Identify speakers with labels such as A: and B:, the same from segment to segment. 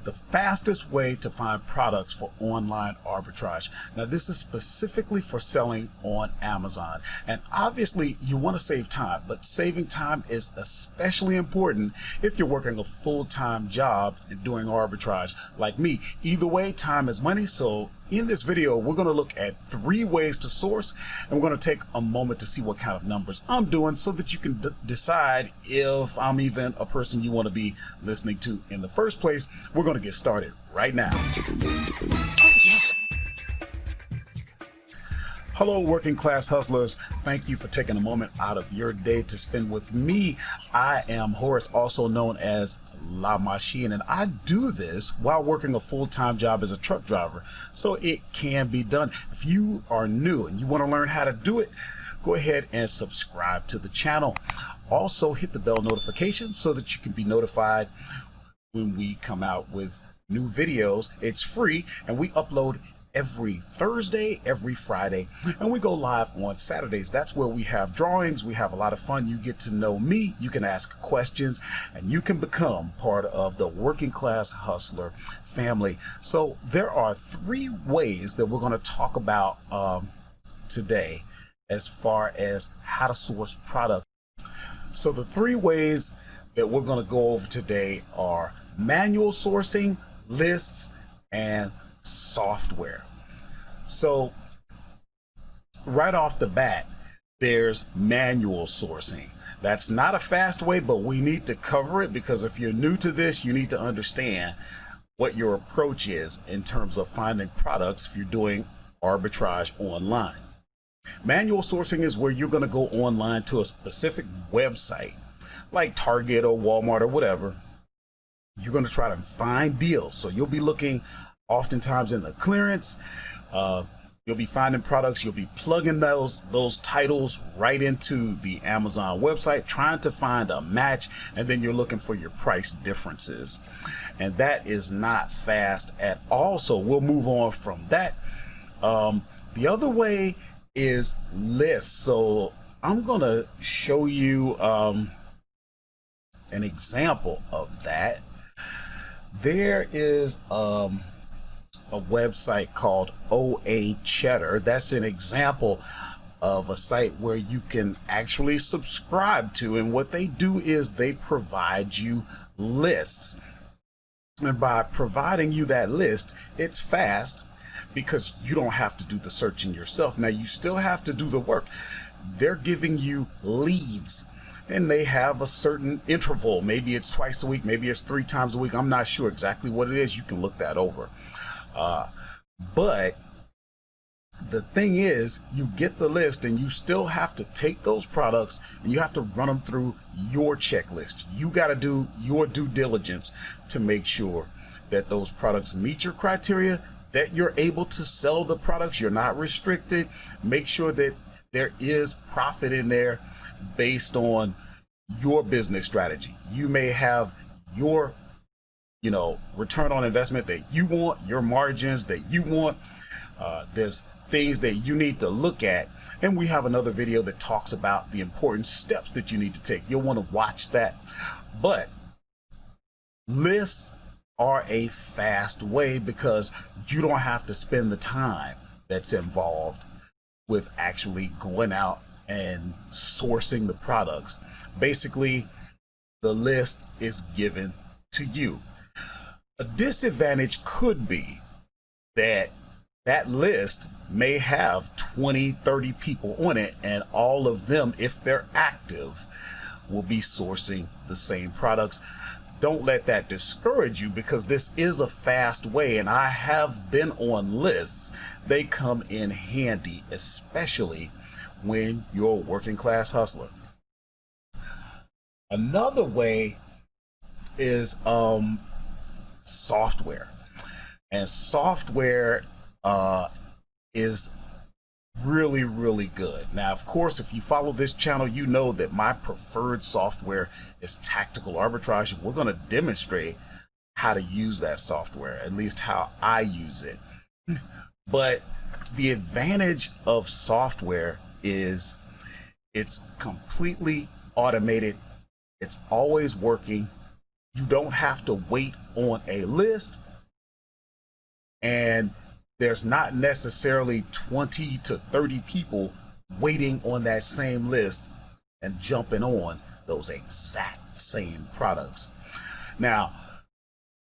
A: the fastest way to find products for online arbitrage. Now, this is specifically for selling on Amazon. And obviously you want to save time, but saving time is especially important if you're working a full-time job and doing arbitrage like me. Either way, time is money. So in this video, we're going to look at 3 ways to source, and we're going to take a moment to see what kind of numbers I'm doing so that you can decide if I'm even a person you want to be listening to in the first place. We're going to get started right now. Hello, working class hustlers. Thank you for taking a moment out of your day to spend with me. I am Horace, also known as La Machine, and I do this while working a full-time job as a truck driver, so it can be done. If you are new and you want to learn how to do it, go ahead and subscribe to the channel. Also hit the bell notification so that you can be notified when we come out with new videos. It's free, and we upload every Thursday, every Friday, and we go live on Saturdays. That's where we have drawings. We have a lot of fun. You get to know me, you can ask questions, and you can become part of the Working Class Hustler family. So there are 3 ways that we're going to talk about today as far as how to source product. So the 3 ways that we're going to go over today are manual sourcing, lists, and software. So right off the bat, there's manual sourcing. That's not a fast way, but we need to cover it because if you're new to this, you need to understand what your approach is in terms of finding products if you're doing arbitrage online. Manual sourcing is where you're going to go online to a specific website like Target or Walmart or whatever. You're going to try to find deals. So you'll be looking oftentimes in the clearance. You'll be finding products. You'll be plugging those titles right into the Amazon website, trying to find a match, and then you're looking for your price differences. And that is not fast at all. So we'll move on from that. The other way is lists. So I'm going to show you an example of that. There is a website called OA Cheddar. That's an example of a site where you can actually subscribe to, and what they do is they provide you lists. And by providing you that list, it's fast because you don't have to do the searching yourself. Now, you still have to do the work. They're giving you leads, and they have a certain interval. Maybe it's twice a week, maybe it's 3 times a week. I'm not sure exactly what it is. You can look that over. But the thing is, you get the list and you still have to take those products and you have to run them through your checklist. You got to do your due diligence to make sure that those products meet your criteria, that you're able to sell the products, you're not restricted. Make sure that there is profit in there based on your business strategy. You may have your return on investment that you want, your margins that you want. There's things that you need to look at, and we have another video that talks about the important steps that you need to take. You'll want to watch that. But lists are a fast way because you don't have to spend the time that's involved with actually going out and sourcing the products. Basically, the list is given to you. A disadvantage could be that that list may have 20, 30 people on it, and all of them, if they're active, will be sourcing the same products. Don't let that discourage you because this is a fast way, and I have been on lists. They come in handy, especially when you're a working class hustler. Another way is software, and software is really good. Now, of course, if you follow this channel, you know that my preferred software is Tactical Arbitrage, and we're going to demonstrate how to use that software, at least how I use it. But the advantage of software is it's completely automated. It's always working. You don't have to wait on a list, and there's not necessarily 20 to 30 people waiting on that same list and jumping on those exact same products. Now,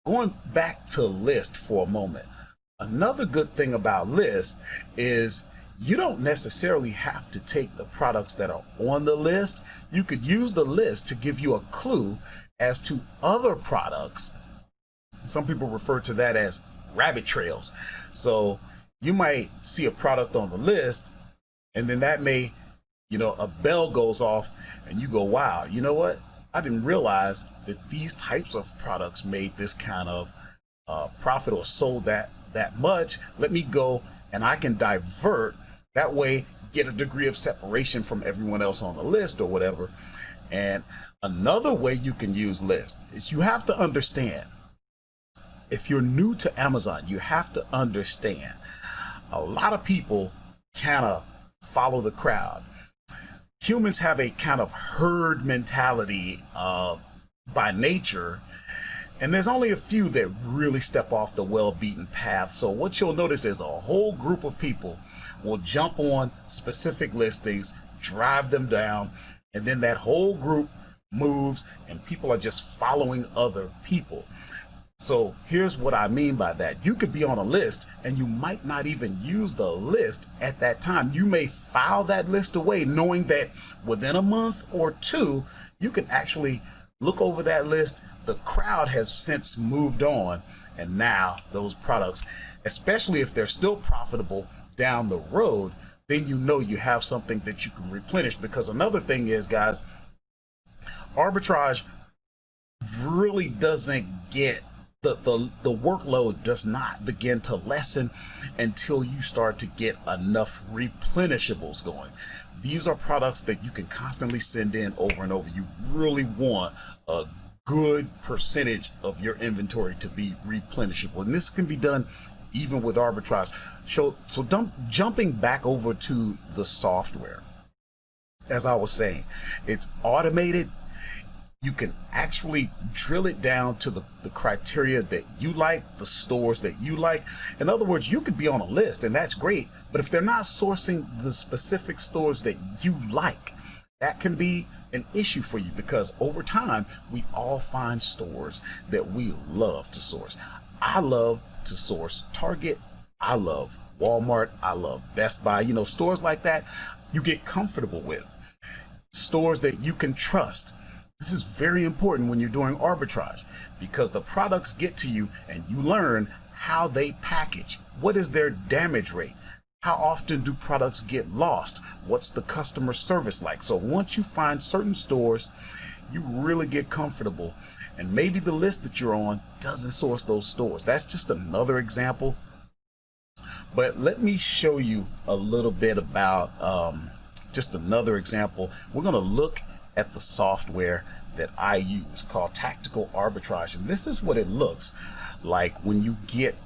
A: going back to list for a moment, another good thing about list is you don't necessarily have to take the products that are on the list. You could use the list to give you a clue as to other products. Some people refer to that as rabbit trails. So you might see a product on the list, and then that may, a bell goes off and you go, wow, you know what? I didn't realize that these types of products made this kind of profit or sold that much. Let me go and I can divert that way, get a degree of separation from everyone else on the list or whatever. And another way you can use list is you have to understand, if you're new to Amazon, you have to understand a lot of people kind of follow the crowd. Humans have a kind of herd mentality by nature, and there's only a few that really step off the well-beaten path. So what you'll notice is a whole group of people will jump on specific listings, drive them down, and then that whole group moves and people are just following other people. So here's what I mean by that. You could be on a list and you might not even use the list at that time. You may file that list away knowing that within a month or two, you can actually look over that list. The crowd has since moved on, and now those products, especially if they're still profitable down the road, then you have something that you can replenish. Because another thing is, guys, arbitrage really doesn't get the workload does not begin to lessen until you start to get enough replenishables going. These are products that you can constantly send in over and over. You really want a good percentage of your inventory to be replenishable, and this can be done even with arbitrage. So jumping back over to the software, as I was saying, it's automated. You can actually drill it down to the criteria that you like, the stores that you like. In other words, you could be on a list and that's great, but if they're not sourcing the specific stores that you like, that can be an issue for you, because over time, we all find stores that we love to source. I love to source Target. I love Walmart. I love Best Buy. Stores like that you get comfortable with. Stores that you can trust. This is very important when you're doing arbitrage, because the products get to you and you learn how they package. What is their damage rate? How often do products get lost? What's the customer service like? So once you find certain stores, you really get comfortable, and maybe the list that you're on doesn't source those stores. That's just another example. But let me show you a little bit about just another example. We're going to look at the software that I use called Tactical Arbitrage, and this is what it looks like when you get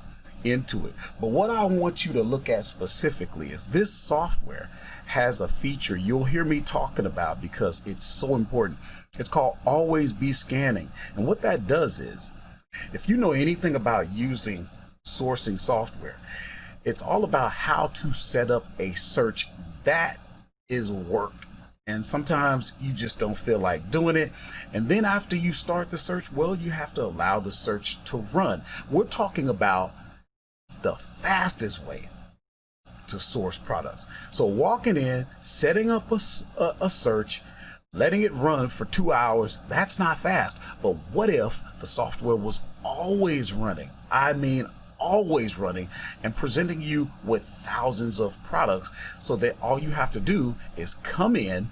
A: into it. But what I want you to look at specifically is this software has a feature you'll hear me talking about because it's so important. It's called Always Be Scanning, and what that does is, if you know anything about using sourcing software, it's all about how to set up a search. That is work. And sometimes you just don't feel like doing it. And then after you start the search, well, you have to allow the search to run. We're talking about the fastest way to source products. So walking in, setting up a search, letting it run for 2 hours, that's not fast. But what if the software was always running? I mean, always running, and presenting you with thousands of products, so that all you have to do is come in,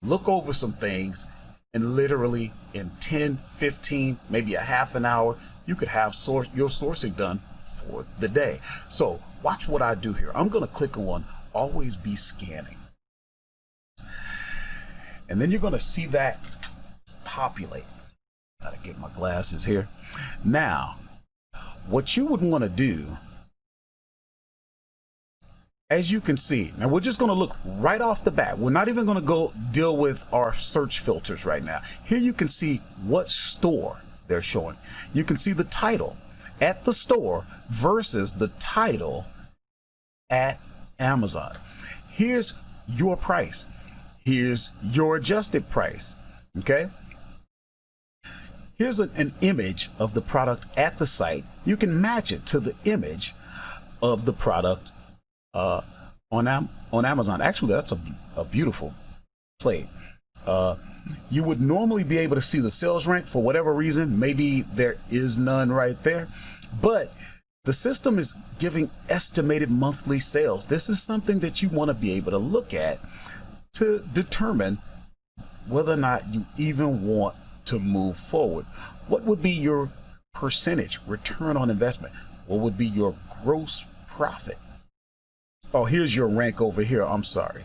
A: look over some things, and literally in 10, 15, maybe a half an hour, you could have your sourcing done for the day. So watch what I do here. I'm going to click on Always Be Scanning, and then you're going to see that populate. Gotta get my glasses here. Now, what you would want to do, as you can see, now we're just going to look right off the bat. We're not even going to go deal with our search filters right now. Here you can see what store they're showing. You can see the title at the store versus the title at Amazon. Here's your price. Here's your adjusted price. Okay. Here's an image of the product at the site. You can match it to the image of the product on Amazon. Actually, that's a beautiful plate. You would normally be able to see the sales rank. For whatever reason, maybe there is none right there, but the system is giving estimated monthly sales. This is something that you want to be able to look at to determine whether or not you even want to move forward. What would be your percentage return on investment? What would be your gross profit? Oh, here's your rank over here. I'm sorry.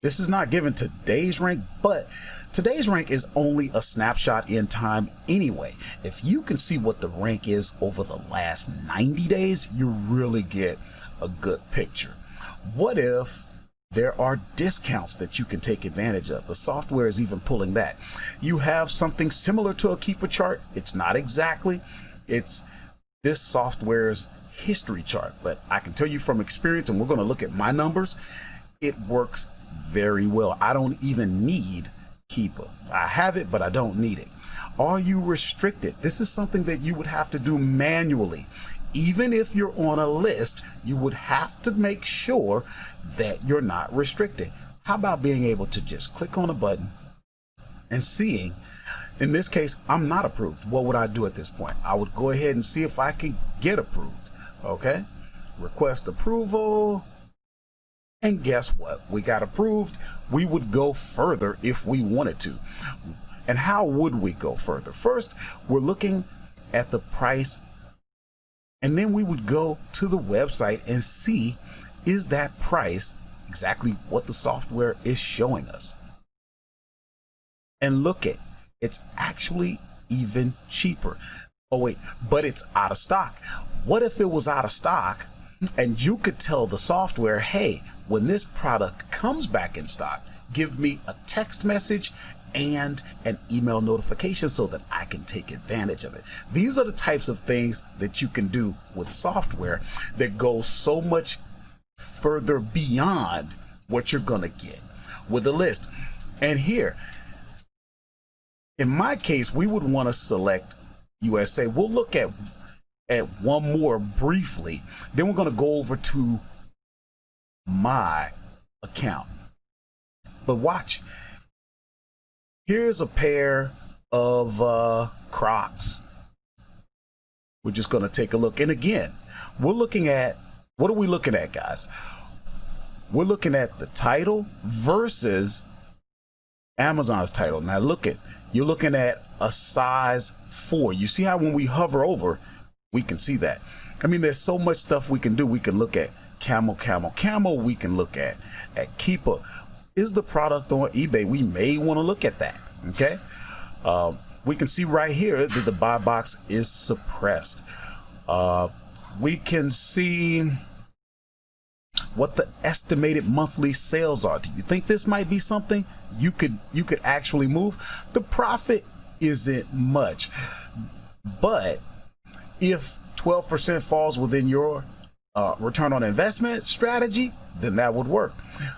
A: This is not given today's rank, but today's rank is only a snapshot in time anyway. If you can see what the rank is over the last 90 days, you really get a good picture. What if there are discounts that you can take advantage of? The software is even pulling that. You have something similar to a keeper chart. It's not exactly. It's this software's history chart, but I can tell you from experience, and we're going to look at my numbers, it works very well. I don't even need Keeper. I have it, but I don't need it. Are you restricted? This is something that you would have to do manually. Even if you're on a list, you would have to make sure that you're not restricted. How about being able to just click on a button and seeing, in this case, I'm not approved. What would I do at this point? I would go ahead and see if I can get approved. Okay, request approval. And guess what? We got approved. We would go further if we wanted to. And how would we go further? First, we're looking at the price, and then we would go to the website and see, is that price exactly what the software is showing us? And look at, it's actually even cheaper. Oh wait, but it's out of stock. What if it was out of stock and you could tell the software, hey, when this product comes back in stock, give me a text message and an email notification so that I can take advantage of it. These are the types of things that you can do with software that goes so much further beyond what you're gonna get with a list. And here, in my case, we would want to select USA. We'll look at one more briefly, then we're going to go over to my account. But watch, here's a pair of Crocs. We're just going to take a look. And again, we're looking at, what are we looking at, guys? We're looking at the title versus Amazon's title. Now look at, you're looking at a size 4. You see how when we hover over, we can see that. I mean, there's so much stuff we can do. We can look at camel. We can look at Keeper. Is the product on eBay? We may want to look at that. Okay. We can see right here that the buy box is suppressed. We can see what the estimated monthly sales are. Do you think this might be something you could actually move? The profit isn't much, but if 12% falls within your return on investment strategy, then that would work.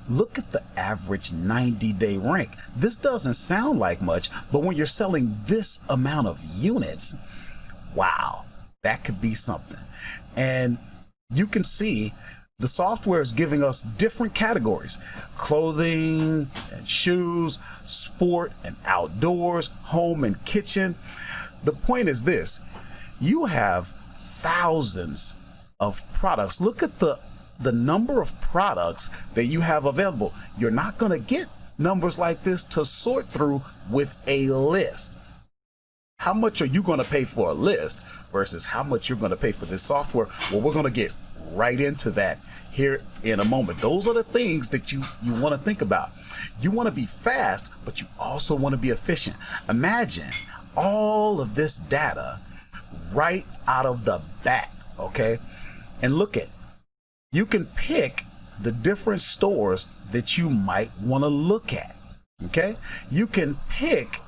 A: Look at the average 90-day rank. This doesn't sound like much, but when you're selling this amount of units, wow, that could be something. And you can see the software is giving us different categories: clothing and shoes, sport and outdoors, home and kitchen. The point is this: you have thousands of products. Look at the number of products that you have available. You're not going to get numbers like this to sort through with a list. How much are you going to pay for a list versus how much you're going to pay for this software? Well, we're going to get right into that here in a moment. Those are the things that you want to think about. You want to be fast, but you also want to be efficient. Imagine all of this data right out of the bat, okay? And look at, you can pick the different stores that you might want to look at, okay? You can pick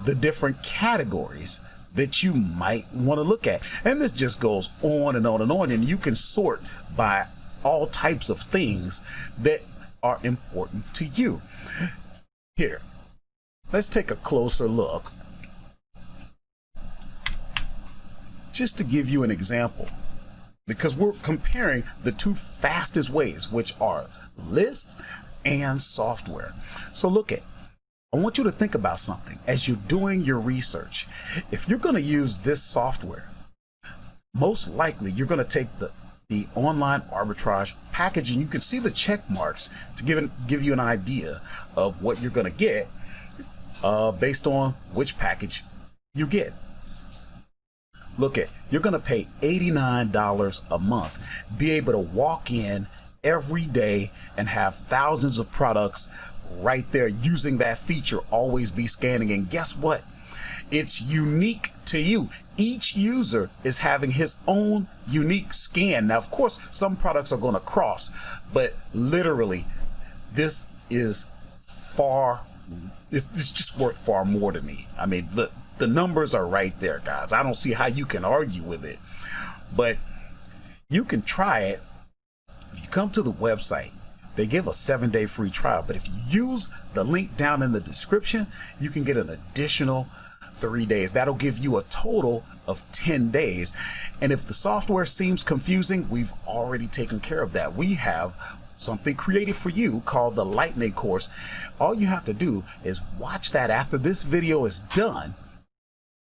A: the different categories that you might want to look at. And this just goes on and on and on, and you can sort by all types of things that are important to you. Here, let's take a closer look just to give you an example, because we're comparing the two fastest ways, which are lists and software. So look at, I want you to think about something as you're doing your research. If you're going to use this software, most likely you're going to take the online arbitrage package, and you can see the check marks to give you an idea of what you're going to get based on which package you get. Look at, you're going to pay $89 a month, be able to walk in every day and have thousands of products right there using that feature, always be scanning. And guess what? It's unique to you. Each user is having his own unique scan. Now, of course, some products are going to cross, but literally this is it's just worth far more to me. I mean, the numbers are right there, guys. I don't see how you can argue with it, but you can try it. If you come to the website, they give a 7-day free trial, but if you use the link down in the description, you can get an additional 3 days. That'll give you a total of 10 days. And if the software seems confusing, we've already taken care of that. We have something created for you called the Lightning course. All you have to do is watch that after this video is done,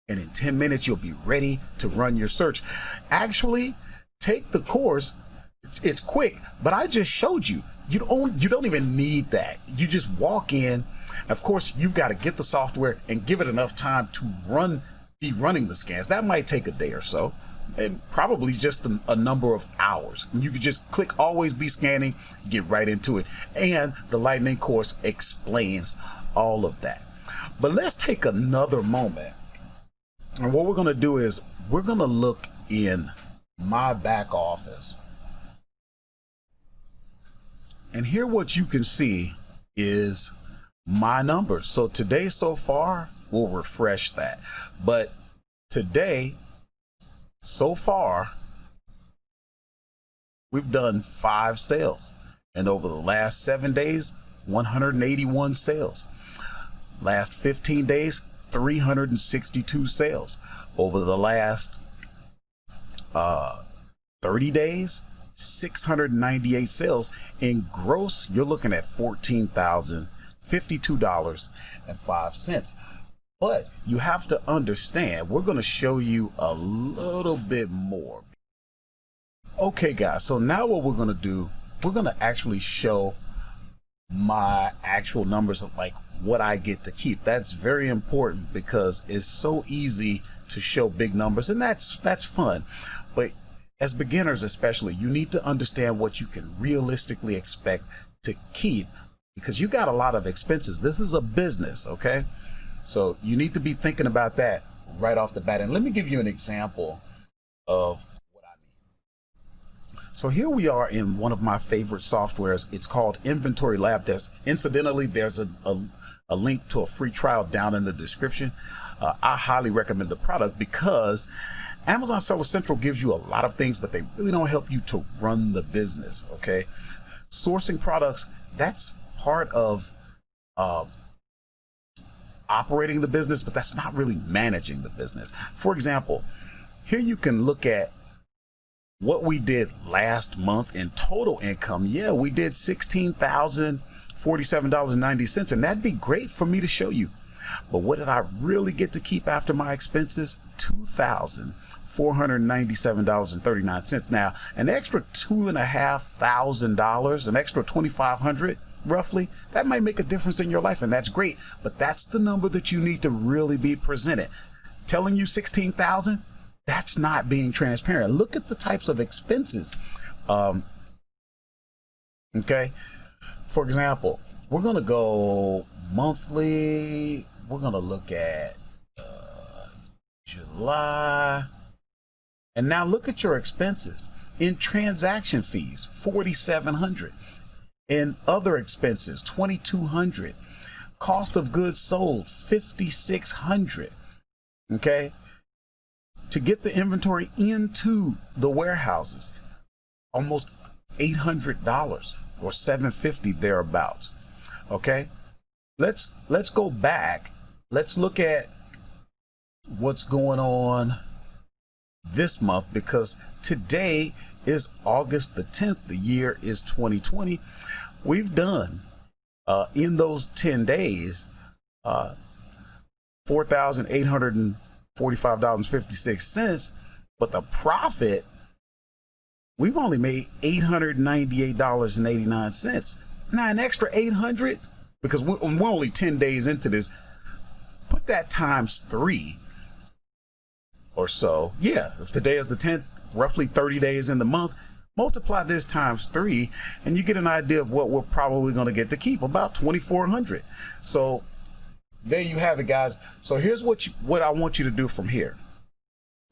A: and in 10 minutes you'll be ready to run your search. Actually, take the course. It's quick, but I just showed you. You don't even need that. You just walk in. Of course, you've got to get the software and give it enough time to be running the scans. That might take a day or so, and probably just a number of hours. You could just click always be scanning, get right into it. And the Lightning course explains all of that. But let's take another moment. And what we're going to do is we're going to look in my back office. And here what you can see is my numbers. So today so far, we'll refresh that. But today, so far, we've done 5 sales. And over the last 7 days, 181 sales. Last 15 days, 362 sales. Over the last 30 days, 698 sales. In gross, you're looking at $14,052.05. But you have to understand, we're going to show you a little bit more. Okay, guys, so now what we're going to do, we're going to actually show my actual numbers of like what I get to keep. That's very important because it's so easy to show big numbers, and that's fun. But as beginners especially, you need to understand what you can realistically expect to keep, because you got a lot of expenses. This is a business, okay? So you need to be thinking about that right off the bat. And let me give you an example of what I mean. So here we are in one of my favorite softwares. It's called Inventory Lab. Incidentally, there's a link to a free trial down in the description. I highly recommend the product because Amazon Seller Central gives you a lot of things, but they really don't help you to run the business, okay? Sourcing products, that's part of operating the business, but that's not really managing the business. For example, here you can look at what we did last month in total income. Yeah, we did $16,047.90, and that'd be great for me to show you. But what did I really get to keep after my expenses? $2,497.39. Now, an extra $2,500, an extra $2,500 roughly, that might make a difference in your life, and that's great. But that's the number that you need to really be presented. Telling you 16,000, that's not being transparent. Look at the types of expenses. Okay, for example, we're going to go monthly. We're going to look at July. And now look at your expenses. In transaction fees, $4,700. In other expenses, $2,200. Cost of goods sold, $5,600. Okay. To get the inventory into the warehouses, almost $800 or $750 thereabouts. Okay. Let's go back. Let's look at what's going on this month, because today is August the 10th. The year is 2020. We've done in those 10 days $4,845.56, but the profit, we've only made $898.89. Now an extra 800, because we're only 10 days into this. Put that times 3 or so. Yeah, if today is the 10th, roughly 30 days in the month, multiply this times 3 and you get an idea of what we're probably going to get to keep, about $2,400. So there you have it, guys. So here's what I want you to do from here,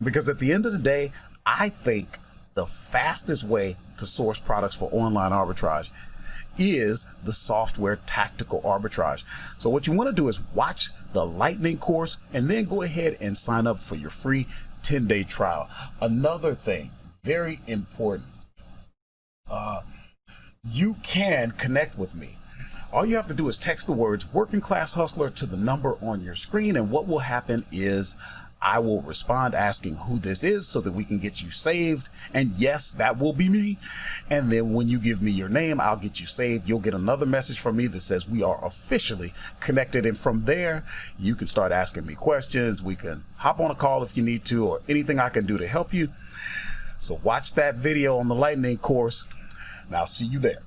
A: because at the end of the day, I think the fastest way to source products for online arbitrage is the software tactical arbitrage. So what you want to do is watch the lightning course and then go ahead and sign up for your free 10-day trial. Another thing, very important, you can connect with me. All you have to do is text the words "working class hustler" to the number on your screen, and what will happen is I will respond asking who this is so that we can get you saved. And yes, that will be me. And then when you give me your name, I'll get you saved. You'll get another message from me that says we are officially connected. And from there, you can start asking me questions. We can hop on a call if you need to, or anything I can do to help you. So watch that video on the lightning course, and I'll see you there.